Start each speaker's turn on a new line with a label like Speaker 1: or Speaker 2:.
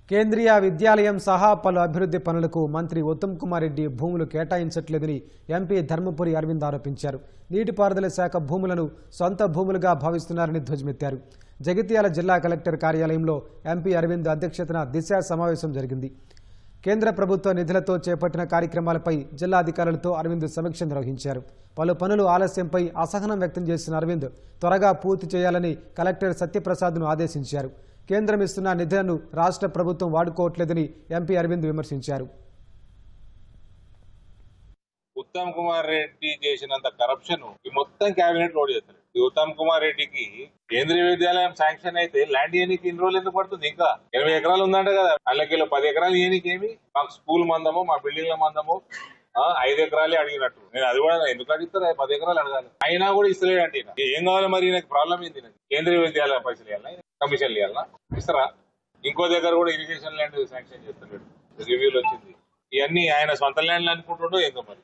Speaker 1: కేంద్రీయ విద్యాలయం సహా పలు అభివృద్ధి పనులకు మంత్రి ఉత్తమ్ కుమార్ రెడ్డి భూములు కేటాయించట్లేదని ఎంపీ ధర్మపురి అరవింద్ ఆరోపించారు. నీటిపారుదల శాఖ భూములను సొంత భూములుగా భావిస్తున్నారని ధ్వజమెత్తారు. జగిత్యాల జిల్లా కలెక్టర్ కార్యాలయంలో ఎంపీ అరవింద్ అధ్యక్షతన దిశ సమావేశం జరిగింది. కేంద్ర ప్రభుత్వ నిధులతో చేపట్టిన కార్యక్రమాలపై జిల్లా అధికారులతో అరవింద్ సమీక్ష నిర్వహించారు. పలు పనులు ఆలస్యంపై అసహనం వ్యక్తం చేసిన అరవింద్ త్వరగా పూర్తి చేయాలని కలెక్టర్ సత్యప్రసాద్ను ఆదేశించారు. కేంద్రం ఇస్తున్న నిధులను రాష్ట్ర ప్రభుత్వం వాడుకోవట్లేదని ఎంపీ అరవింద్ విమర్శించారు.
Speaker 2: ఉత్తమ్ కుమార్ రెడ్డి చేసినంత కరప్షన్ ఈ మొత్తం కేబినెట్ లోడ్ చేస్తారు. ఈ ఉత్తమ్ కుమార్ రెడ్డికి కేంద్రీయ విద్యాలయం శాంక్షన్ అయితే ల్యాండ్ ఇయనికి ఇన్ని రోజులు ఎందుకు పడుతుంది? ఇంకా 80 ఎకరాలు ఉందంట కదా, వాళ్ళకి 10 ఎకరాలు ఇయనికి ఏమి? మాకు స్కూల్ మందము, మా బిల్డింగ్ల మందము 5 ఎకరాలే అడిగినట్టు. నేను అది కూడా ఎందుకు అడుగుతారు? 10 ఎకరాలు అడగాలి. అయినా కూడా ఇస్తలేడంటే ఏం కావాలి మరి? నాకు ప్రాబ్లం ఏంటి? కేంద్రీయ విద్యాలయ పైసలు ఇవ్వాలా, కమిషన్లు ఇవ్వాలా? ఇస్తారా? ఇంకో దగ్గర కూడా ఇరిగేషన్ ల్యాండ్ శాంక్షన్ చేస్తాడు, రివ్యూలు వచ్చింది. ఇవన్నీ ఆయన సొంత ల్యాండ్లు అనుకుంటుండో ఏందో మరి.